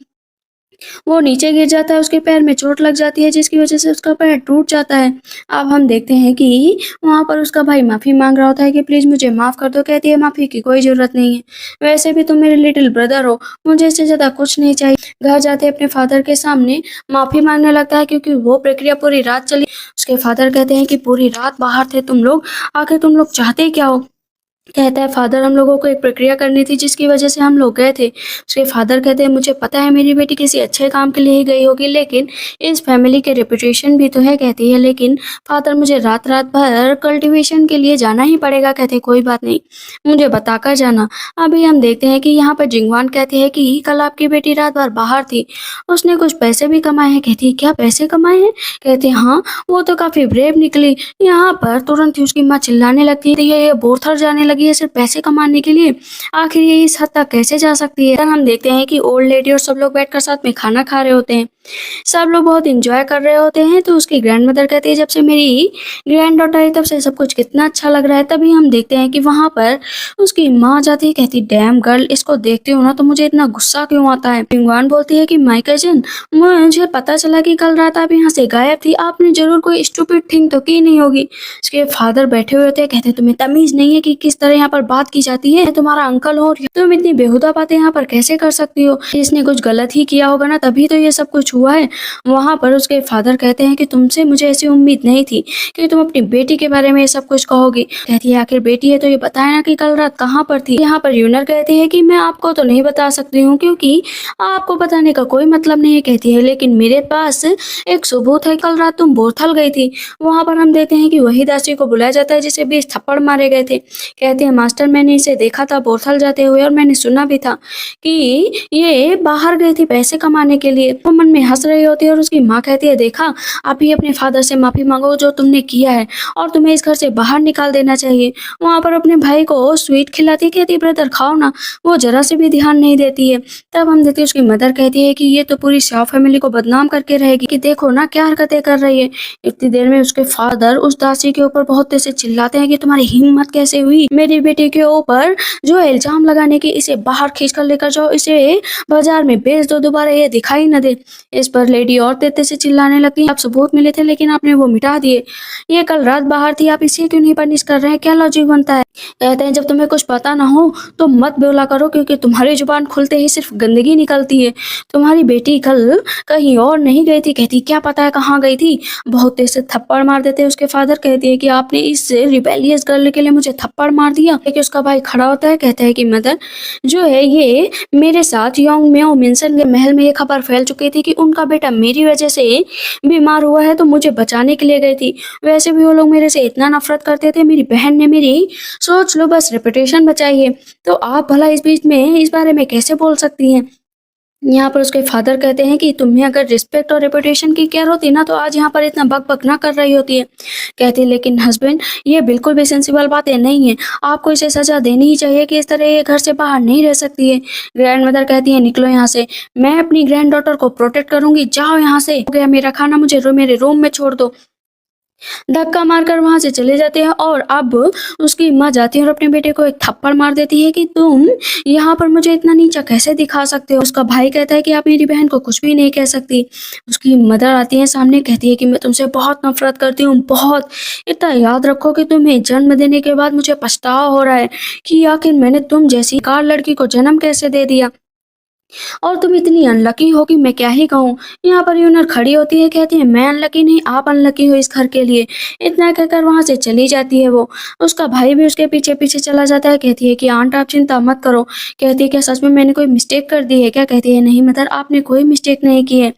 [SPEAKER 1] वो नीचे गिर जाता है, उसके पैर में चोट लग जाती है जिसकी वजह से उसका पैर टूट जाता है। अब हम देखते हैं कि वहां पर उसका भाई माफी मांग रहा होता है कि प्लीज मुझे माफ कर दो। कहती है माफी की कोई जरूरत नहीं है, वैसे भी तुम मेरे लिटिल ब्रदर हो, मुझे इससे ज्यादा कुछ नहीं चाहिए। घर जाते अपने फादर के सामने माफी मांगने लगता है क्योंकि वो प्रक्रिया पूरी रात चली। उसके फादर कहते हैं कि पूरी रात बाहर थे तुम लोग, आखिर तुम लोग चाहते क्या हो? कहता है फादर हम लोगों को एक प्रक्रिया करनी थी जिसकी वजह से हम लोग गए थे। उसके फादर कहते हैं मुझे पता है मेरी बेटी किसी अच्छे काम के लिए ही गई होगी, लेकिन इस फैमिली के रेपुटेशन भी तो है। कहती है लेकिन फादर मुझे रात रात भर कल्टीवेशन के लिए जाना ही पड़ेगा। कहते कोई बात नहीं, मुझे बताकर जाना। अभी हम देखते हैं कि यहाँ पर जिंगवान कहती है कि कल आपकी बेटी रात भर बाहर थी, उसने कुछ पैसे भी कमाए हैं। कहती है क्या पैसे कमाए हैं? कहते हाँ वो तो काफी ब्रेव निकली। यहाँ पर तुरंत ही उसकी माँ चिल्लाने लगती है ये बोरथर जाने लगी है सिर्फ पैसे कमाने के लिए, आखिर ये इस हद तक कैसे जा सकती है? हम देखते हैं कि ओल्ड लेडी और सब लोग बैठकर साथ में खाना खा रहे होते हैं, सब लोग बहुत इंजॉय कर रहे होते हैं। तो उसकी ग्रैंड मदर कहती है जब से मेरी ग्रैंड डॉटर आई तब से सब कुछ कितना अच्छा लग रहा है। तभी हम देखते हैं कि वहां पर उसकी माँ जाती है, कहती डैम गर्ल, इसको देखती हूँ ना तो मुझे इतना गुस्सा क्यों आता है? पिंगवान बोलती है कि माय कजिन, मुझे पता चला कि कल रात आप यहाँ से गायब थी, आपने जरूर कोई स्टूपिड थिंग तो की नहीं होगी। उसके फादर बैठे हुए होते हैं, कहते तुम्हें तमीज नहीं है कि किस तरह यहाँ पर बात की जाती है? तुम्हारा अंकल हो, तुम इतनी बेहुदा बातें यहाँ पर कैसे कर सकती हो? इसने कुछ गलत ही किया होगा ना तभी तो ये सब कुछ हुआ है। वहाँ पर उसके फादर कहते हैं कि तुमसे मुझे ऐसी उम्मीद नहीं थी कि तुम अपनी बेटी के बारे में ये सब कुछ कहोगी। कहती है आखिर बेटी है तो ये बताया ना कि कल रात कहाँ पर थी। यहाँ पर यूनर कहती है कि मैं आपको तो नहीं बता सकती हूँ क्योंकि आपको बताने का कोई मतलब नहीं है। कहती है लेकिन मेरे पास एक सबूत है, कल रात तुम बोरथल गई थी। वहाँ पर हम देखते हैं कि वही दासी को बुलाया जाता है जिसे 20 थप्पड़ मारे गए थे। कहते हैं मास्टर मैंने इसे देखा था बोरथल जाते हुए और मैंने सुना भी था कि ये बाहर गई थी पैसे कमाने के लिए। वो मन में हंस रही होती है और उसकी माँ कहती है देखा आप ही अपने फादर से माफी मांगो जो तुमने किया है और तुम्हें इस घर से बाहर निकाल देना चाहिए। वहाँ पर अपने भाई को स्वीट खिलाती, कहती ब्रदर खाओ ना, वो जरा से भी ध्यान नहीं देती है। तब हम देखते हैं उसकी मदर कहती है कि ये तो पूरी शाह फैमिली को बदनाम करके रहेगी कि देखो ना क्या हरकतें कर रही है। इतनी देर में उसके फादर उस दासी के ऊपर बहुत तेज से चिल्लाते हैं कि तुम्हारी हिम्मत कैसे हुई मेरी बेटी के ऊपर जो इल्जाम लगाने की, इसे बाहर खींच कर लेकर जाओ, इसे बाजार में बेच दो, दोबारा ये दिखाई न दे। इस पर लेडी और तेज से चिल्लाने लगती आप सबूत मिले थे लेकिन आपने वो मिटा दिए, ये कल रात बाहर थी, आप इसे क्यों नहीं पनिश कर रहे हैं, क्या लॉजिक बनता है। कहते हैं जब तुम्हें कुछ पता ना हो तो मत बोला करो क्योंकि तुम्हारी जुबान खुलते ही सिर्फ गंदगी निकलती है। तुम्हारी बेटी कल कहीं और नहीं गई थी। कहती क्या पता है कहाँ गई थी। बहुत तेज से थप्पड़ मार देते हैं उसके फादर। कहती है कि आपने इस रिबेलियस गर्ल के लिए मुझे थप्पड़ मार दिया। कि उसका भाई खड़ा होता है, कहता है कि मदर जो है ये मेरे साथ योंग म्यो मिन्सन के महल में ये खबर फैल चुकी थी कि उनका बेटा मेरी वजह से बीमार हुआ है तो मुझे बचाने के लिए गई थी। वैसे भी वो लोग मेरे से इतना नफरत करते थे, मेरी बहन ने मेरी सोच लो बस रेपुटेशन बचाई है, तो आप भला इस बीच में इस बारे में कैसे बोल सकती हैं। यहाँ पर उसके फादर कहते हैं कि तुम्हें अगर रिस्पेक्ट और रेपुटेशन की केयर होती ना तो आज यहाँ पर इतना बक बक ना कर रही होती है। कहती है लेकिन हस्बैंड ये बिल्कुल भी सेंसिबल बातें नहीं है, आपको इसे सजा देनी ही चाहिए कि इस तरह ये घर से बाहर नहीं रह सकती है। ग्रैंड मदर कहती है निकलो यहाँ से, मैं अपनी ग्रैंड डॉटर को प्रोटेक्ट करूंगी, जाओ यहाँ से, हो गया मेरा खाना, मुझे मेरे रूम में छोड़ दो। धक्का मारकर वहां से चले जाते हैं और अब उसकी माँ जाती है और अपने बेटे को एक थप्पड़ मार देती है कि तुम यहाँ पर मुझे इतना नीचा कैसे दिखा सकते हो। उसका भाई कहता है कि आप मेरी बहन को कुछ भी नहीं कह सकती। उसकी मदर आती है सामने, कहती है कि मैं तुमसे बहुत नफरत करती हूँ, बहुत। इतना याद रखो कि तुम्हें जन्म देने के बाद मुझे पछतावा हो रहा है कि आखिर मैंने तुम जैसी कार लड़की को जन्म कैसे दे दिया और तुम इतनी अनलकी हो कि मैं क्या ही कहूँ। यहाँ पर यूनर खड़ी होती है, कहती है मैं अनलकी नहीं, आप अनलकी हो इस घर के लिए। इतना कहकर वहां से चली जाती है वो। उसका भाई भी उसके पीछे पीछे चला जाता है। कहती है कि आंट आप चिंता मत करो। कहती है क्या सच में मैंने कोई मिस्टेक कर दी है क्या। कहती है नहीं मदर आपने कोई मिस्टेक नहीं की है,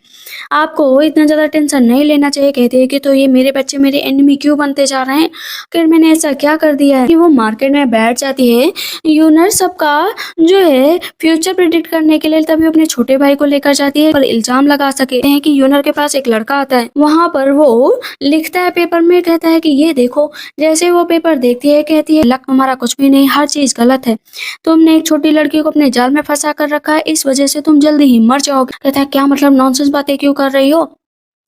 [SPEAKER 1] आपको इतना ज्यादा टेंशन नहीं लेना चाहिए। कहती है कि तो ये मेरे बच्चे मेरे एनिमी क्यों बनते जा रहे हैं, फिर मैंने ऐसा क्या कर दिया है कि वो मार्केट में बैठ जाती है। यूनर सबका जो है फ्यूचर प्रिडिक्ट करने के लिए तभी अपने छोटे भाई को लेकर जाती है पर इल्जाम लगा सके हैं कि यूनर के पास एक लड़का आता है। वहां पर वो लिखता है पेपर में, कहता है कि ये देखो। जैसे वो पेपर देखती है कहती है लक तुम्हारा कुछ भी नहीं, हर चीज गलत है, तुमने एक छोटी लड़की को अपने जाल में फंसा कर रखा है, इस वजह से तुम जल्दी ही मर जाओगे। कहता है क्या मतलब, नॉनसेंस बातें क्यों कर रही हो।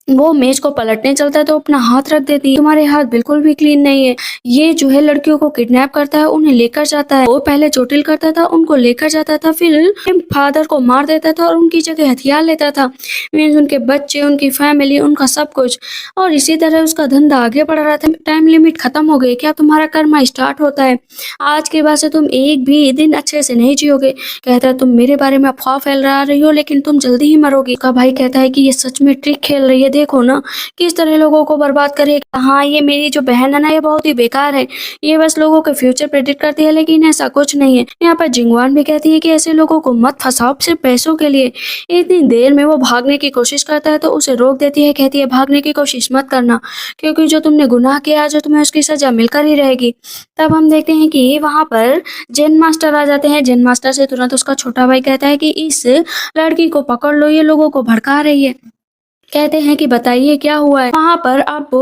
[SPEAKER 1] वो मेज को पलटने चलता है तो अपना हाथ रख देती है, तुम्हारे हाथ बिल्कुल भी क्लीन नहीं है। ये जो है लड़कियों को किडनैप करता है, उन्हें लेकर जाता है। वो पहले चोटिल करता था, उनको लेकर जाता था, फिर फादर को मार देता था और उनकी जगह हथियार लेता था। मीन्स उनके बच्चे, उनकी फैमिली, उनका सब कुछ। और इसी तरह उसका धंधा आगे बढ़ रहा था। टाइम लिमिट खत्म हो गई, क्या तुम्हारा कर्मा स्टार्ट होता है, आज के बाद से तुम एक भी दिन अच्छे से नहीं जियोगे। कहता है तुम मेरे बारे में अफवाह फैला रही हो लेकिन तुम जल्दी ही मरोगी। उसका भाई कहता है कि ये सच में ट्रिक खेल रही है, देखो ना किस तरह लोगों को बर्बाद करे। हाँ ये मेरी जो बहन है ना ये बहुत ही बेकार है, ये बस लोगों के फ्यूचर प्रेडिक्ट करती है लेकिन ऐसा कुछ नहीं है। यहाँ पर जिंगवान भी कहती है कि ऐसे लोगों को मत फंसाओ सिर्फ पैसों के लिए। इतनी देर में वो भागने की कोशिश करता है तो उसे रोक देती है, कहती है भागने की कोशिश मत करना क्योंकि जो तुमने गुनाह किया जो तुम्हें उसकी सजा मिलकर ही रहेगी। तब हम देखते हैं कि वहां पर जेन मास्टर आ जाते हैं। जेन मास्टर से तुरंत उसका छोटा भाई कहता है कि इस लड़की को पकड़ लो, ये लोगों को भड़का रही है। कहते हैं कि बताइए क्या हुआ है। वहां पर आपको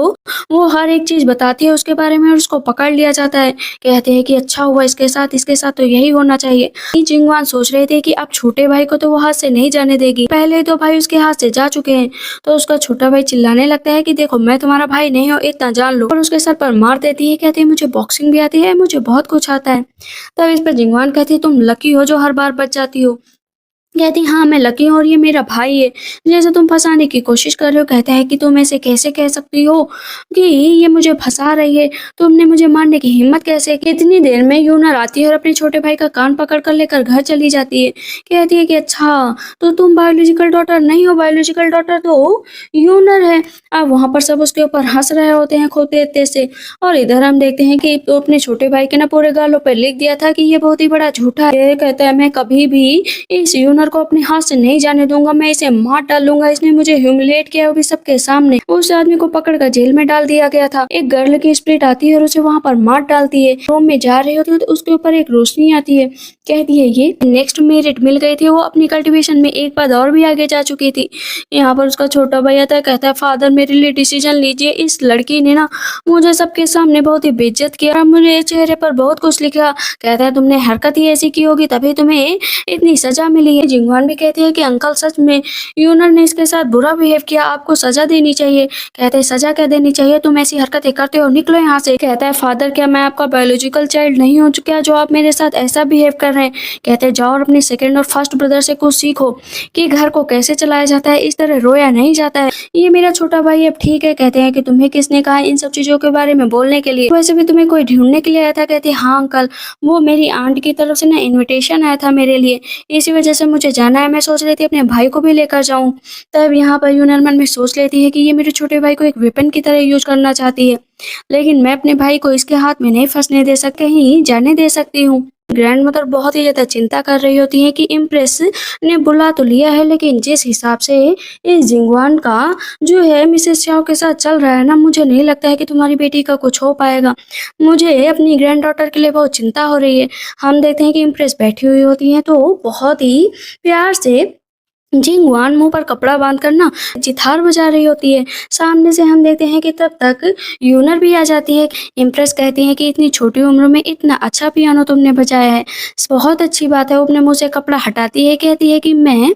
[SPEAKER 1] वो हर एक चीज बताती है उसके बारे में और उसको पकड़ लिया जाता है। कहते हैं कि अच्छा हुआ इसके साथ तो यही होना चाहिए। जिंगवान सोच रहे थे कि अब छोटे भाई को तो वो हाथ से नहीं जाने देगी, पहले तो भाई उसके हाथ से जा चुके हैं। तो उसका छोटा भाई चिल्लाने लगता है कि देखो मैं तुम्हारा भाई नहीं हूँ, इतना जान लो, और उसके सर पर मार देती है। कहती है मुझे बॉक्सिंग भी आती है, मुझे बहुत कुछ आता है। तब इस पर जिंगवान कहती है तुम लकी हो जो हर बार बच जाती हो। कहती हाँ मैं लकी हूँ और ये मेरा भाई है, जैसे तुम फंसाने की कोशिश कर रहे हो। कहता है कि तुम ऐसे कैसे कह सकती हो कि ये मुझे फंसा रही है, तुमने मुझे मारने की हिम्मत कैसे की। इतनी देर में यूनर आती है और अपने छोटे भाई का कान पकड़ कर लेकर घर चली जाती है। कहती है कि अच्छा तो तुम बायोलॉजिकल डॉटर नहीं हो, बायोलॉजिकल डॉटर तो यूनर है। अब वहां पर सब उसके ऊपर हंस रहे होते हैं खूब तेज से। और इधर हम देखते हैं कि तो अपने छोटे भाई के ना पूरे गालों पर लिख दिया था कि ये बहुत ही बड़ा झूठा है। ये कहता है मैं कभी भी इस यूनर को अपने हाथ से नहीं जाने दूंगा, मैं इसे मार डालूंगा, इसने मुझे ह्यूमिलेट किया वो भी सबके सामने। उस आदमी को पकड़कर जेल में डाल दिया गया था। एक गर्ल की स्पिरिट आती है और उसे वहां पर मार डालती है। रूम में जा रही होती है तो उसके ऊपर एक रोशनी आती है। कहती है ये नेक्स्ट मेरिट मिल गई थी, वो अपनी कल्टीवेशन में एक बार और भी आगे जा चुकी थी। यहाँ पर उसका छोटा भाई आता है, कहता है फादर मेरे लिए डिसीजन लीजिए, इस लड़की ने ना मुझे सबके सामने बहुत ही बेइज्जत किया, मुझे चेहरे पर बहुत कुछ लिखा। कहता है तुमने हरकत ही ऐसी की होगी तभी तुम्हें इतनी सजा मिली है। जिंगवान भी कहती है कि अंकल सच में यूनर ने इसके साथ बुरा बिहेव किया, आपको सजा देनी चाहिए। कहते हैं सजा क्या देनी चाहिए, तुम ऐसी हरकतें करते हो, निकलो यहाँ से। कहता है फादर क्या मैं आपका बायोलॉजिकल चाइल्ड नहीं हूँ क्या जो आप मेरे साथ ऐसा बिहेव कर रहे हैं। कहते हैं जाओ और अपने सेकंड और फर्स्ट ब्रदर से कुछ सीखो कि घर को कैसे चलाया जाता है, इस तरह रोया नहीं जाता है। ये मेरा छोटा भाई अब ठीक है। कहते हैं कि तुम्हें किसने कहा इन सब चीजों के बारे में बोलने के लिए, वैसे भी तुम्हें कोई ढूंढने के लिए आया था। कहती है हाँ अंकल, वो मेरी आंट की तरफ से ना इनविटेशन आया था मेरे लिए, इसी वजह से मुझे जाना है। मैं सोच रही थी अपने भाई को भी लेकर जाऊं। तब यहाँ पर यूनर मन में सोच लेती है कि ये मेरे छोटे भाई को एक वेपन की तरह यूज करना चाहती है, लेकिन मैं अपने भाई को इसके हाथ में नहीं फंसने दे सकती, कहीं जाने दे सकती हूँ। ग्रैंड मदर बहुत ही ज्यादा चिंता कर रही होती है कि इम्प्रेस ने बुला तो लिया है, लेकिन जिस हिसाब से इस जिंगवान का जो है मिसेस चाओ के साथ चल रहा है ना, मुझे नहीं लगता है कि तुम्हारी बेटी का कुछ हो पाएगा। मुझे अपनी ग्रैंड डॉटर के लिए बहुत चिंता हो रही है। हम देखते हैं कि इम्प्रेस बैठी हुई होती है तो बहुत ही प्यार से जिंगवान मुंह पर कपड़ा बांध कर ना जितार बजा रही होती है। सामने से हम देखते हैं कि तब तक यूनर भी आ जाती है। इम्प्रेस कहती है कि इतनी छोटी उम्र में इतना अच्छा पियानो तुमने बजाया है, बहुत अच्छी बात है। वो अपने मुंह से कपड़ा हटाती है, कहती है कि मैं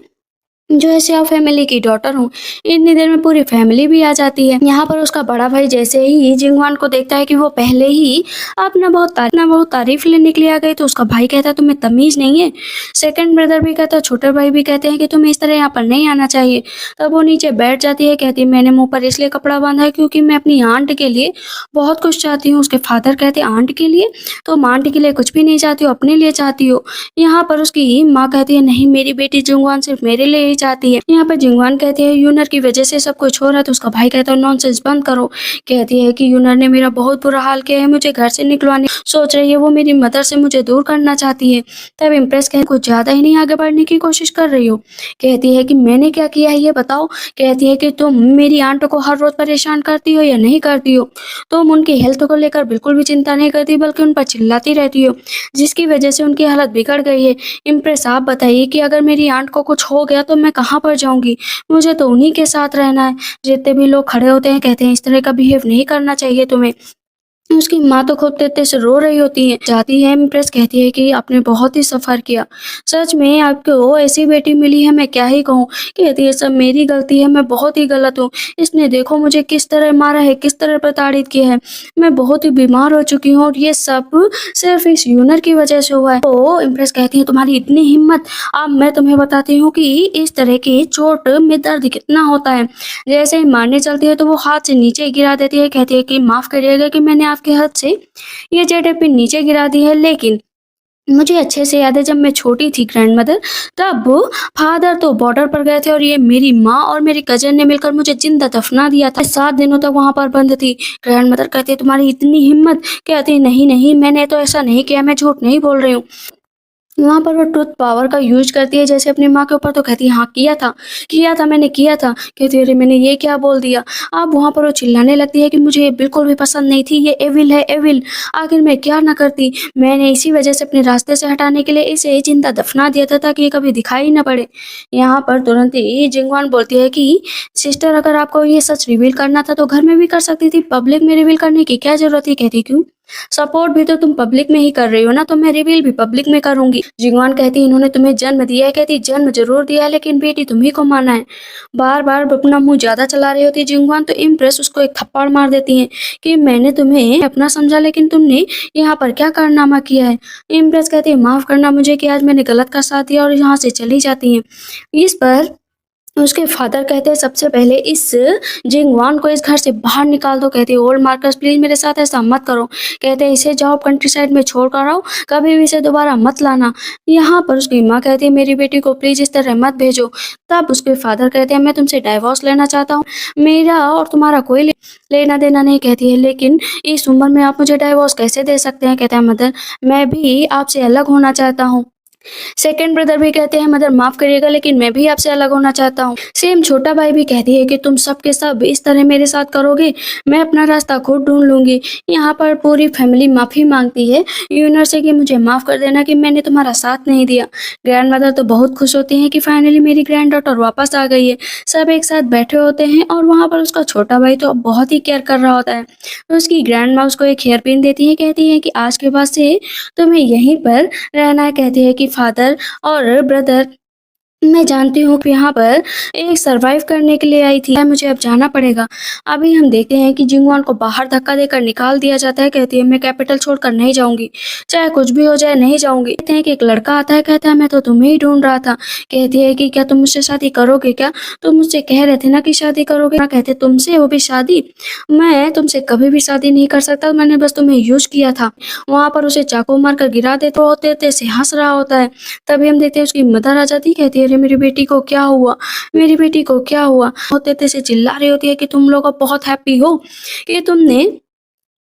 [SPEAKER 1] जो है सियाओ फैमिली की डॉटर हूँ। इतनी देर में पूरी फैमिली भी आ जाती है। यहाँ पर उसका बड़ा भाई जैसे ही जिंगवान को देखता है कि वो पहले ही अपना बहुत तारीफ लेने के लिए आ गई, तो उसका भाई कहता है तुम्हें तमीज नहीं है। सेकंड ब्रदर भी कहता है, छोटे भाई भी कहते हैं कि तुम्हें इस तरह यहाँ पर नहीं आना चाहिए। तब वो नीचे बैठ जाती है, कहती है मैंने मुंह पर इसलिए कपड़ा बांधा है क्योंकि मैं अपनी आंट के लिए बहुत कुछ चाहती हूँ। उसके फादर कहते हैं आंट के लिए, तो आंट के लिए कुछ भी नहीं चाहती हो, अपने लिए चाहती हो। यहाँ पर उसकी माँ कहती है नहीं, मेरी बेटी जिंगवान सिर्फ मेरे लिए ही चाहती है। यहाँ पर जिंगवान कहती है यूनर की वजह से सब कुछ हो रहा है, तो उसका भाई कहता है नॉनसेंस बंद करो। कहती है कि यूनर ने मेरा बहुत बुरा हाल किया है, मुझे घर से निकलवाने सोच रही है, वो मेरी मदर से मुझे दूर करना चाहती है। तब इम्प्रेस कहती कुछ ज्यादा ही नहीं आगे बढ़ने की कोशिश कर रही हो। कहती है कि मैंने क्या किया है ये बताओ। कहती है कि तुम मेरी आंट को हर रोज परेशान करती हो या नहीं करती हो, तुम उनकी हेल्थ को लेकर बिल्कुल भी चिंता नहीं करती बल्कि उन पर चिल्लाती रहती हो, जिसकी वजह से उनकी हालत बिगड़ गई है। इम्प्रेस आप बताइए कि अगर मेरी आंट को कुछ हो गया तो मैं कहाँ पर जाऊंगी, मुझे तो उन्हीं के साथ रहना है। जितने भी लोग खड़े होते हैं कहते हैं इस तरह का बिहेव नहीं करना चाहिए तुम्हें। उसकी माँ तो खूब तेज से रो रही होती है। जाती है इम्प्रेस, कहती है कि आपने बहुत ही सफर किया, सच में आपको ऐसी बेटी मिली है, मैं क्या ही कहूँ। कहती है सब मेरी गलती है, मैं बहुत ही गलत हूँ। इसने देखो मुझे किस तरह मारा है, किस तरह प्रताड़ित किया है, मैं बहुत ही बीमार हो चुकी हूँ और ये सब सिर्फ इस यूनर की वजह से हुआ है। तो इम्प्रेस कहती है तुम्हारी इतनी हिम्मत, अब मैं तुम्हें बताती हूँ कि इस तरह की चोट में दर्द कितना होता है। जैसे ही मारने चलती है तो वो हाथ से नीचे गिरा देती है। कहती है कि माफ करिएगा कि मैंने आपके हाथ से ये जेड पिन नीचे गिरा दी है, लेकिन मुझे अच्छे से याद है जब मैं छोटी थी ग्रैंड मदर, तब फादर तो बॉर्डर पर गए थे और ये मेरी माँ और मेरी कजन ने मिलकर मुझे जिंदा दफना दिया था। 7 दिनों तक वहां पर बंद थी। ग्रैंड मदर कहती है तुम्हारी इतनी हिम्मत। कहती है नहीं नहीं, मैंने तो ऐसा नहीं किया, मैं झूठ नहीं बोल रही हूँ। वहाँ पर वो ट्रुथ पावर का यूज करती है जैसे अपनी माँ के ऊपर, तो कहती है हाँ किया था मैंने किया था। कहती है अरे मैंने ये क्या बोल दिया। अब वहाँ पर वो चिल्लाने लगती है कि मुझे ये बिल्कुल भी पसंद नहीं थी, ये एविल है एविल, आखिर मैं क्या ना करती। मैंने इसी वजह से अपने रास्ते से हटाने के लिए इसे जिंदा दफना दिया था ताकि ये कभी दिखाई ना पड़े। यहाँ पर तुरंत ही जिंगवान बोलती है कि सिस्टर अगर आपको ये सच रिवील करना था तो घर में भी कर सकती थी, पब्लिक में रिवील करने की क्या जरूरत थी। कहती क्यों, सपोर्ट भी तो तुम पब्लिक में ही कर रही हो ना, तो मैं रिवील भी पब्लिक में करूंगी। जिंगवान कहती इन्होंने तुम्हें जन्म दिया है, कहती जन्म जरूर दिया है लेकिन बेटी तुम्ही को माना है। बार बार अपना मुंह ज्यादा चला रही होती जिंगवान, तो इम्प्रेस उसको एक थप्पड़ मार देती है कि मैंने तुम्हें अपना समझा लेकिन तुमने यहाँ पर क्या कारनामा किया है। इम्प्रेस कहती है माफ करना मुझे कि आज मैंने गलत का साथ दिया, और यहाँ से चली जाती है। इस पर उसके फादर कहते हैं सबसे पहले इस जिंगवान को इस घर से बाहर निकाल दो। कहते हैं ओल्ड मार्कस प्लीज मेरे साथ ऐसा मत करो। कहते हैं इसे जाओ कंट्री साइड में छोड़ कर आओ, कभी भी इसे दोबारा मत लाना। यहाँ पर उसकी माँ कहती है मेरी बेटी को प्लीज इस तरह मत भेजो। तब उसके फादर कहते हैं मैं तुमसे डाइवोर्स लेना चाहता हूँ, मेरा और तुम्हारा कोई लेना देना नहीं। कहती है लेकिन इस उम्र में आप मुझे डाइवोर्स कैसे दे सकते हैं। कहता है मदर मैं भी आपसे अलग होना चाहता हूँ। सेकंड ब्रदर भी कहते हैं मदर माफ करिएगा लेकिन मैं भी आपसे अलग होना चाहता हूँ। सेम छोटा भाई भी कहती है कि तुम सब के सब इस तरह मेरे साथ करोगे, मैं अपना रास्ता खुद ढूंढ लूंगी। यहाँ पर पूरी फैमिली माफी मांगती है यूनर से कि मुझे माफ कर देना कि मैंने तुम्हारा साथ नहीं दिया। ग्रैंड मदर तो बहुत खुश होती है कि फाइनली मेरी ग्रैंड डॉटर वापस आ गई है। सब एक साथ बैठे होते हैं और वहाँ पर उसका छोटा भाई तो बहुत ही केयर कर रहा होता है। तो उसकी ग्रैंड माँ उसको एक हेयर पिन देती है, कहती है कि आज के बाद से तुम्हें यहीं पर रहना है। कहती है कि फादर और ब्रदर मैं जानती हूँ कि यहाँ पर एक सरवाइव करने के लिए आई थी, मुझे अब जाना पड़ेगा। अभी हम देखते हैं कि जिंगवान को बाहर धक्का देकर निकाल दिया जाता है। कहती है मैं कैपिटल छोड़कर नहीं जाऊंगी, चाहे कुछ भी हो जाए नहीं जाऊंगी। कहते हैं कि एक लड़का आता है, कहता है मैं तो तुम्हें ही ढूंढ रहा था। कहती है कि क्या तुम मुझसे शादी करोगे क्या, तुम मुझसे कह रहे थे ना कि शादी करोगे। ना कहते तुमसे वो भी शादी, मैं तुमसे कभी भी शादी नहीं कर सकता, मैंने बस तुम्हें यूज किया था। वहां पर उसे चाकू मारकर गिरा देते होते से हंस रहा होता है। तभी हम देखते हैं उसकी मदर आ जाती, कहती है अरे मेरी बेटी को क्या हुआ, मेरी बेटी को क्या हुआ। होते से चिल्ला रही होती है कि तुम लोग अब बहुत हैप्पी हो कि तुमने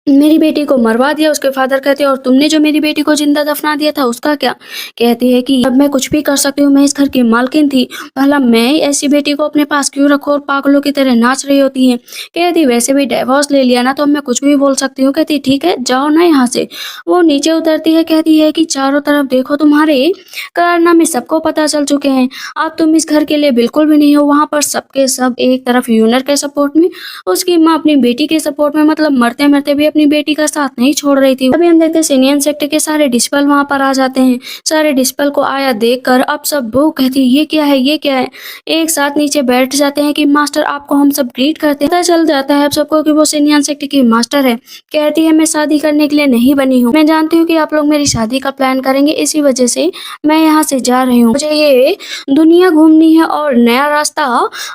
[SPEAKER 1] मेरी बेटी को मरवा दिया। उसके फादर कहते हैं और तुमने जो मेरी बेटी को जिंदा दफना दिया था उसका क्या। कहती है कि अब मैं कुछ भी कर सकती हूँ, मैं इस घर की मालकिन थी, भला मैं ऐसी बेटी को अपने पास क्यों रखूं। और पागलों की तरह नाच रही होती है। कहती वैसे भी डाइवोर्स ले लिया ना तो मैं कुछ भी बोल सकती हूँ। कहती ठीक है जाओ ना यहाँ से। वो नीचे उतरती है, कहती है कि चारों तरफ देखो तुम्हारे कारनामे सबको पता चल चुके हैं, अब तुम इस घर के लिए बिल्कुल भी नहीं हो। वहां पर सबके सब एक तरफ यूनर के सपोर्ट में, उसकी माँ अपनी बेटी के सपोर्ट में, मतलब मरते मरते भी अपनी बेटी का साथ नहीं छोड़ रही थी। अभी हम देखते हैं सीनियन सेक्टर के सारे डिस्पल वहां पर आ जाते हैं। सारे डिस्पल को आया देखकर अब सब वो कहती ये क्या है ये क्या है, एक साथ नीचे बैठ जाते हैं कि मास्टर आपको हम सब ग्रीट करते हैं। पता चल जाता है अब सबको कि वो सीनियन सेक्टर की मास्टर है। कहती है मैं शादी करने के लिए नहीं बनी हूँ, मैं जानती हूँ कि आप लोग मेरी शादी का प्लान करेंगे, इसी वजह से मैं यहाँ से जा रही हूँ। मुझे ये दुनिया घूमनी है और नया रास्ता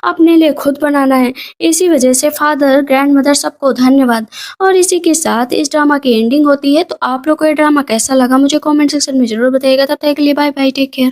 [SPEAKER 1] अपने लिए खुद बनाना है। इसी वजह से फादर ग्रैंड मदर सबको धन्यवाद। और इसी के साथ इस ड्रामा की एंडिंग होती है। तो आप लोग को ये ड्रामा कैसा लगा मुझे कमेंट सेक्शन में जरूर बताइएगा। तब तक के लिए बाय बाय, टेक केयर।